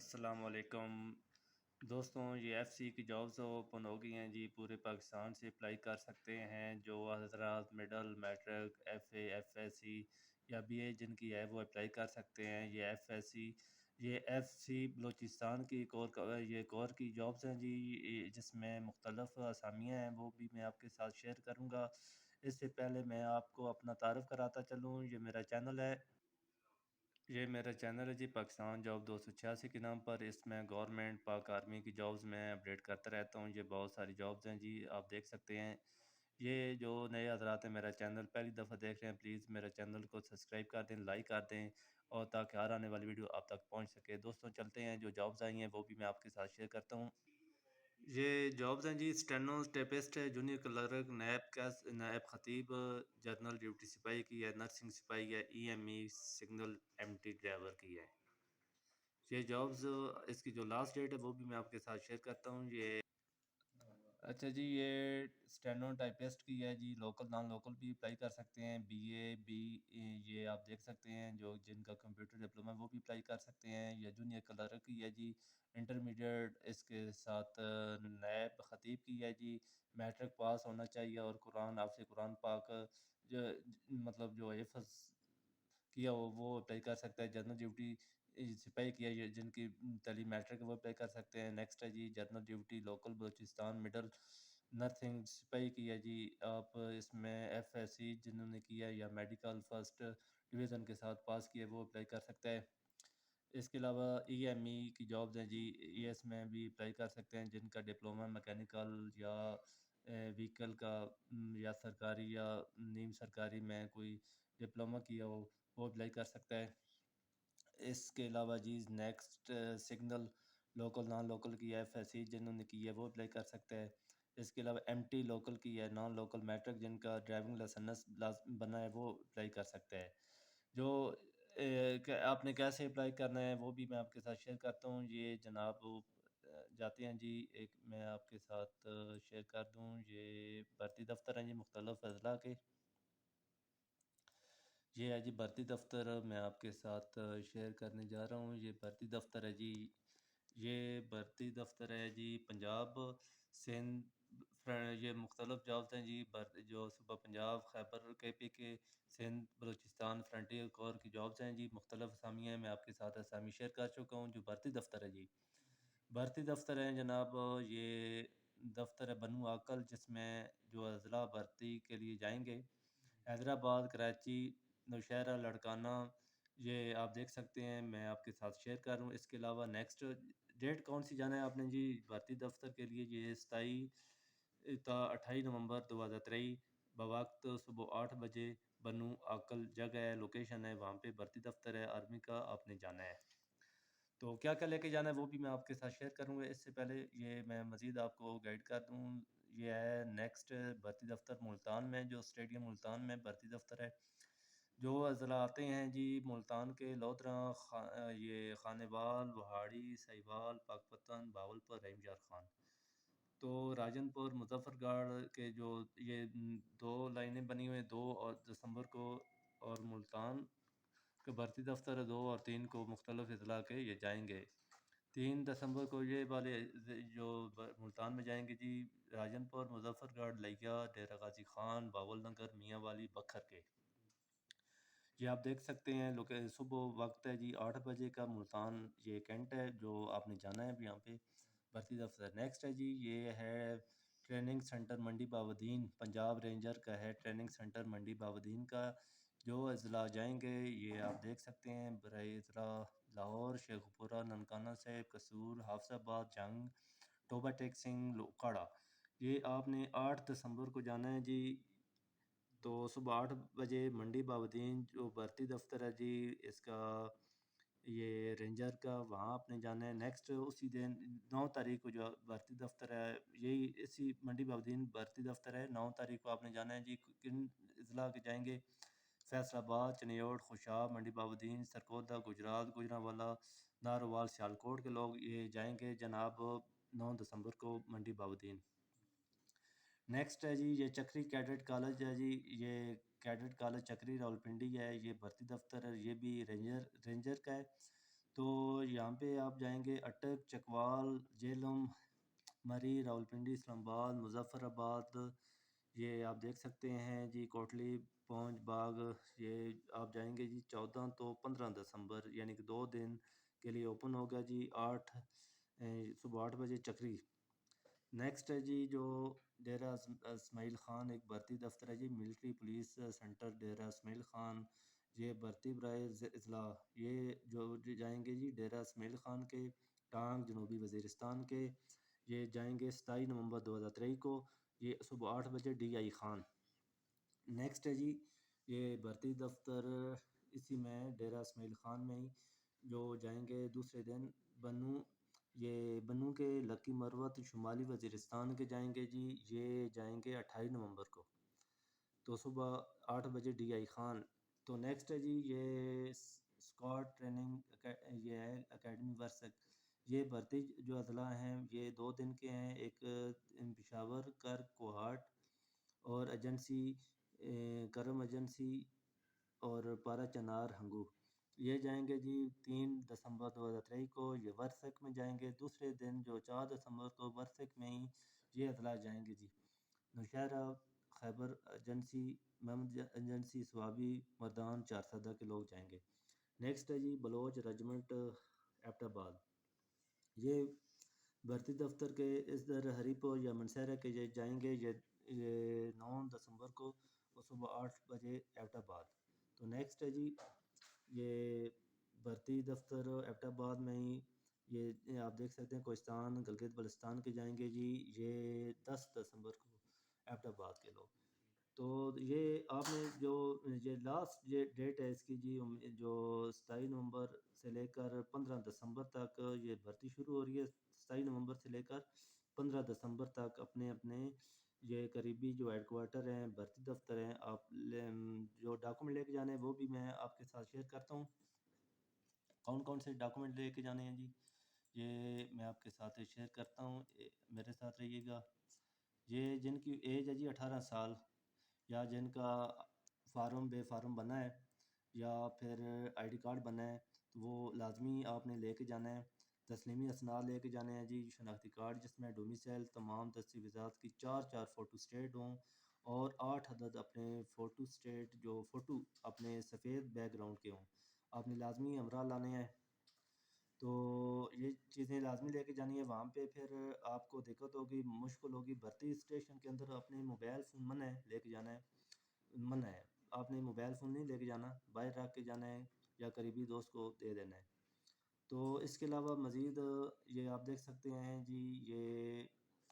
السلام علیکم دوستوں، یہ ایف سی کی جابز اوپن ہو گئی ہیں جی. پورے پاکستان سے اپلائی کر سکتے ہیں. جو حضرات middle matric F A F S C یا بی اے جن کی ہے وہ اپلائی کر سکتے ہیں. یہ ایف سی بلوچستان کی یہ کور کی جابز ہیں جی، جس میں مختلف اسامیاں ہیں، وہ بھی میں آپ کے ساتھ شیئر کروں گا. اس سے پہلے میں آپ کو اپنا تعارف کراتا چلوں. یہ میرا چینل ہے جی، پاکستان جاب 286 کے نام پر. اس میں گورنمنٹ پاک آرمی کی جابز میں اپڈیٹ کرتا رہتا ہوں. یہ بہت ساری جابز ہیں جی، آپ دیکھ سکتے ہیں. یہ جو نئے حضرات ہیں میرا چینل پہلی دفعہ دیکھ رہے ہیں، پلیز میرا چینل کو سبسکرائب کر دیں، لائک کر دیں، اور تاکہ ہر آنے والی ویڈیو آپ تک پہنچ سکے. دوستوں چلتے ہیں، جو جابز آئی ہیں وہ بھی میں آپ کے ساتھ شیئر کرتا ہوں. یہ جابز ہیں جی: اسٹینو ٹیپسٹ ہے، جونیئر کلرک، نائب خطیب، جنرل ڈیوٹی سپاہی کی ہے، نرسنگ سپاہی ہے، E M E signal M T driver کی ہے. یہ جابز اس کی جو لاسٹ ڈیٹ ہے وہ بھی میں آپ کے ساتھ شیئر کرتا ہوں. اچھا جی، یہ اسٹینو ٹائپسٹ کی ہے جی. لوکل نان لوکل بھی اپلائی کر سکتے ہیں. یہ آپ دیکھ سکتے ہیں، جو جن کا کمپیوٹر ڈپلومہ وہ بھی اپلائی کر سکتے ہیں. یہ جونیئر کلرک کی ہے جی. انٹرمیڈیٹ اس کے ساتھ نائب خطیب کی ہے جی. میٹرک پاس ہونا چاہیے اور آپ سے قرآن پاک جو مطلب جو حفظ کیا ہو وہ اپلائی کر سکتا ہے. جنرل ڈیوٹی سپاہی کیا ہے جن کی تعلیم میٹرک ہے وہ اپلائی کر سکتے ہیں. نیکسٹ ہے جی general duty local Balochistan middle nursing سپاہی کی ہے جی. آپ اس میں ایف ایس سی جنہوں نے کیا ہے یا میڈیکل فرسٹ ڈویژن کے ساتھ پاس کیا ہے وہ اپلائی کر سکتا ہے. اس کے علاوہ ای ایم ای کی جابز ہیں جی، یہ اس میں بھی اپلائی کر سکتے ہیں جن کا ڈپلومہ میکینیکل یا وہیکل کا یا سرکاری یا نیم سرکاری میں کوئی ڈپلومہ کیا ہو وہ اپلائی کر سکتا ہے. اس کے علاوہ جی next signal local non local کی ایف ایس سی جنہوں نے کی ہے وہ اپلائی کر سکتا ہے. اس کے علاوہ ایم ٹی لوکل کی ہے، نان لوکل میٹرک جن کا ڈرائیونگ لائسنس بنا ہے وہ اپلائی کر سکتا ہے. جو آپ نے کیسے اپلائی کرنا ہے وہ بھی میں آپ کے ساتھ شیئر کرتا ہوں. یہ جناب جاتے ہیں جی، ایک میں آپ کے ساتھ شیئر کر دوں. یہ بھرتی دفتر ہیں جی مختلف اضلاع کے. یہ ہے جی بھرتی دفتر، میں آپ کے ساتھ شیئر کرنے جا رہا ہوں. یہ بھرتی دفتر ہے جی. یہ بھرتی دفتر ہے جی پنجاب سندھ. یہ مختلف جابز ہیں جی، جو صوبہ پنجاب، خیبر کے پی کے، سندھ، بلوچستان فرنٹیئر کور کی جابز ہیں جی. مختلف اسامی ہیں، میں آپ کے ساتھ اسامی شیئر کر چکا ہوں. جو بھرتی دفتر ہے جی، بھرتی دفتر ہے جناب، یہ دفتر ہے بنو عقل، جس میں جو اضلاع بھرتی کے لیے جائیں گے: حیدرآباد، کراچی، نوشہرہ، لڑکانہ. یہ آپ دیکھ سکتے ہیں، میں آپ کے ساتھ شیئر کر رہا ہوں. اس کے علاوہ نیکسٹ ڈیٹ کون سی جانا ہے آپ نے جی بھرتی دفتر کے لیے؟ یہ 28 نومبر 2023 بوقت صبح 8 بجے. بنو عقل جگہ ہے، لوکیشن ہے، وہاں پہ بھرتی دفتر ہے آرمی کا، آپ نے جانا ہے. تو کیا کیا لے کے جانا ہے وہ بھی میں آپ کے ساتھ شیئر کروں گا. اس سے پہلے یہ میں مزید آپ کو گائیڈ کر دوں. یہ ہے نیکسٹ بھرتی دفتر ملتان میں، جو اسٹیڈیم ملتان میں بھرتی دفتر ہے. جو اضلاع آتے ہیں جی ملتان کے: لودھراں، یہ خانیوال، وہاڑی، سہیوال، پاکپتن، بھاولپور، رحیم یار خان. تو راجن پور، مظفر گڑھ کے جو یہ دو لائنیں بنی ہوئی ہیں، 2 اور دسمبر کو، اور ملتان کے بھرتی دفتر 2 اور 3 کو مختلف اضلاع کے یہ جائیں گے. 3 دسمبر کو یہ والے جو ملتان میں جائیں گے جی، راجن پور، مظفر گڑھ، لیا، ڈیرہ غازی خان، باول نگر، میاں والی، بکھر کے. یہ آپ دیکھ سکتے ہیں، صبح وقت ہے جی 8 بجے کا. ملتان یہ کینٹ ہے جو آپ نے جانا ہے اب یہاں پہ بھرتی دفتر. نیکسٹ ہے جی، یہ ہے ٹریننگ سینٹر منڈی باودین، پنجاب رینجر کا ہے ٹریننگ سینٹر منڈی باودین کا. جو اضلاع جائیں گے یہ آپ دیکھ سکتے ہیں: برائے اضلاع لاہور، شیخ پورہ، ننکانہ صاحب، قصور، حافظ آباد، جنگ، ٹوبہ ٹیک سنگھ، لوکاڑا. یہ آپ نے 8 دسمبر کو جانا ہے جی. تو صبح 8 بجے منڈی باودین جو بھرتی دفتر ہے جی اس کا، یہ رینجر کا، وہاں آپ نے جانا ہے. نیکسٹ اسی دن 9 تاریخ کو جو بھرتی دفتر ہے، یہی اسی منڈی باودین بھرتی دفتر ہے. 9 تاریخ کو آپ نے جانا ہے جی. کن اضلاع کے جائیں گے؟ فیصل آباد، چنیوٹ، خوشاب، منڈی باودین، سرکودا، گجرات، گوجرانوالہ، ناروال، سیالکوٹ کے لوگ یہ جائیں گے جناب 9 دسمبر کو منڈی باودین. نیکسٹ ہے جی، یہ چکری کیڈٹ کالج ہے جی. یہ کیڈٹ کالج چکری راولپنڈی ہے. یہ بھرتی دفتر ہے، یہ بھی رینجر کا ہے. تو یہاں پہ آپ جائیں گے اٹک، چکوال، جہلم، مری، راولپنڈی، اسلام آباد، مظفر آباد، یہ آپ دیکھ سکتے ہیں جی، کوٹلی، پونچھ، باغ، یہ آپ جائیں گے جی 14 تو 15 دسمبر، یعنی کہ 2 دن کے لیے اوپن ہوگا جی۔ صبح 8 بجے چکری۔ نیکسٹ ہے جی جو ڈیرہ اسماعیل خان، ایک بھرتی دفتر ہے جی، military police centre Dera Ismail Khan, یہ بھرتی برائے اضلاع، یہ جو جائیں گے جی ڈیرہ اسماعیل خان کے ٹانگ، جنوبی وزیرستان کے، یہ جائیں گے 27 نومبر 2023 کو، یہ صبح 8 بجے ڈی آئی خان۔ نیکسٹ ہے جی یہ بھرتی دفتر اسی میں ڈیرہ اسماعیل خان میں ہی، جو جائیں گے دوسرے دن بنو، یہ بنو کے لکی مروت شمالی وزیرستان کے جائیں گے جی، یہ جائیں گے 28 نومبر کو، تو صبح 8 بجے ڈی آئی خان۔ تو نیکسٹ ہے جی یہ اسکواڈ ٹریننگ، یہ ہے اکیڈمی ورسک، یہ بھرتی جو اضلاع ہیں یہ 2 دن کے ہیں، ایک پشاور، کرک، کوہاٹ اور ایجنسی کرم ایجنسی اور پارا چنار ہنگو، یہ جائیں گے جی 3 دسمبر 2023 کو، یہ ورسک میں جائیں گے دوسرے دن جو 4 دسمبر کو، ورسک میں ہی یہ اضلاع جائیں گے جی، نوشہرہ، خیبر ایجنسی، محمد ایجنسی، سوابی، مردان، چارسدہ کے لوگ جائیں گے۔ نیکسٹ ہے جی بلوچ ریجمنٹ ایبٹ آباد، یہ بھرتی دفتر کے اس در ہریپور یا منسہرہ کے یہ جائیں گے، یہ 9 دسمبر کو، اور صبح 8 بجے ایبٹ آباد۔ تو نیکسٹ ہے جی یہ بھرتی دفتر ایبٹ آباد میں ہی، یہ آپ دیکھ سکتے ہیں کوہستان، گلگت بلتستان کے جائیں گے جی، یہ 10 دسمبر کو ایبٹ آباد کے لوگ۔ تو یہ آپ نے جو یہ لاسٹ یہ ڈیٹ ہے اس کی جی، جو 27 نومبر سے لے کر 15 دسمبر تک یہ بھرتی شروع ہو رہی ہے، 27 نومبر سے لے کر 15 دسمبر تک اپنے اپنے یہ قریبی جو ہیڈ کوارٹر ہیں، بھرتی دفتر ہیں، آپ جو ڈاکومنٹ لے کے جانے ہیں وہ بھی میں آپ کے ساتھ شیئر کرتا ہوں، کون کون سے ڈاکومنٹ لے کے جانے ہیں جی، یہ میں آپ کے ساتھ شیئر کرتا ہوں، میرے ساتھ رہیے گا۔ یہ جن کی ایج ہے جی 18 سال، یا جن کا فارم بے فارم بنا ہے، یا پھر آئی ڈی کارڈ بنا ہے، تو وہ لازمی آپ نے لے کے جانا ہے۔ تسلیمی اسناد لے کے جانے ہیں جی، شناختی کارڈ جس میں ڈومیسائل، تمام دستاویزات کی 4 فوٹو اسٹیٹ ہوں، اور 8 عدد اپنے فوٹو اسٹیٹ جو فوٹو اپنے سفید بیک گراؤنڈ کے ہوں، آپ نے لازمی ہمراہ لانے ہیں۔ تو یہ چیزیں لازمی لے کے جانی ہے۔ وہاں پہ پھر آپ کو دقت ہوگی، مشکل ہوگی، بھرتی اسٹیشن کے اندر اپنے موبائل فون منع ہے لے کے جانا ہے، منع ہے، آپ نے موبائل فون نہیں لے کے جانا، باہر رکھ کے جانا ہے یا قریبی دوست کو دے دینا ہے۔ تو اس کے علاوہ مزید یہ آپ دیکھ سکتے ہیں جی، یہ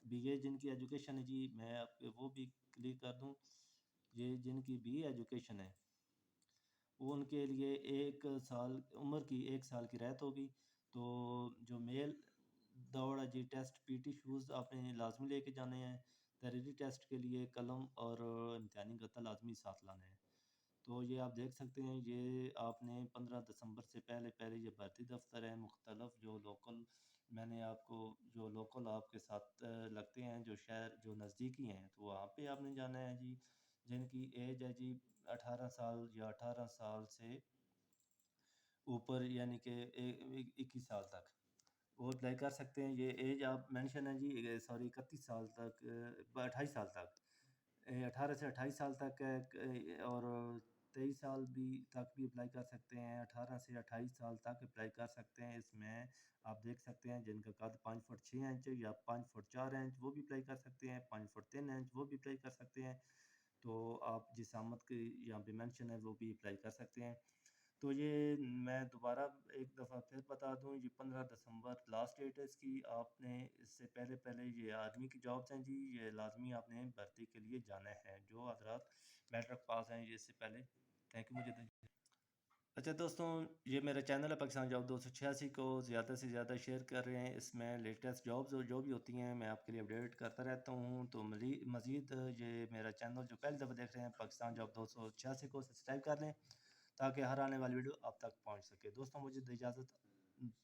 بی اے جن کی ایجوکیشن ہے جی، میں آپ کے وہ بھی کلیئر کر دوں، یہ جن کی بی اے ایجوکیشن ہے وہ ان کے لیے 1 سال عمر کی 1 سال کی رعایت ہوگی۔ تو جو میل دوڑ ہے جی، ٹیسٹ، پی ٹی شوز آپ نے لازمی لے کے جانے ہیں، تحریری ٹیسٹ کے لیے قلم اور امتحانی گتا لازمی ساتھ لانا ہے۔ تو یہ آپ دیکھ سکتے ہیں، یہ آپ نے 15 دسمبر سے پہلے پہلے یہ بھرتی دفتر ہیں مختلف جو لوکل، میں نے آپ کو جو لوکل آپ کے ساتھ لگتے ہیں جو شہر جو نزدیکی ہیں، تو وہاں پہ آپ نے جانا ہے جی، جن کی ایج ہے جی 18 سال یا 18 سال سے اوپر، یعنی کہ 21 سال تک وہ اپلائی کر سکتے ہیں۔ یہ ایج آپ مینشن ہے جی، سوری 31 سال تک، 28 سال تک، 18 سے 28 سال تک ہے، اور 23 سال بھی تک بھی اپلائی کر سکتے ہیں، 18 سے 28 سال تک اپلائی کر سکتے ہیں۔ اس میں آپ دیکھ سکتے ہیں جن کا قد 5 فٹ 6 انچ یا 5 فٹ 4 انچ وہ بھی اپلائی کر سکتے ہیں، 5 فٹ 3 انچ وہ بھی اپلائی کر سکتے ہیں۔ تو آپ جس آمد کی یہاں پہ مینشن ہے وہ بھی اپلائی کر سکتے ہیں۔ تو یہ میں دوبارہ ایک دفعہ پھر بتا دوں، یہ 15 دسمبر لاسٹ ڈیٹ ہے اس کی، آپ نے اس سے پہلے پہلے یہ آرمی کی جابس ہیں جی، یہ لازمی آپ نے بھرتی کے لیے جانا ہے، جو حضرات میٹرک پاس ہیں یہ اس سے پہلے۔ تھینک یو، مجھے دیں۔ اچھا دوستوں، یہ میرا چینل ہے پاکستان جاب 286 کو زیادہ سے زیادہ شیئر کر رہے ہیں، اس میں لیٹسٹ جابز جو بھی ہوتی ہیں میں آپ کے لیے اپڈیٹ کرتا رہتا ہوں۔ تو مزید یہ میرا چینل جو پہلی دفعہ دیکھ رہے ہیں پاکستان جاب 286 کو سبسکرائب کر لیں تاکہ ہر آنے والی ویڈیو آپ تک پہنچ سکے۔ دوستوں مجھے دے اجازت،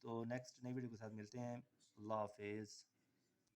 تو نیکسٹ نئی ویڈیو کے ساتھ ملتے ہیں، اللہ حافظ۔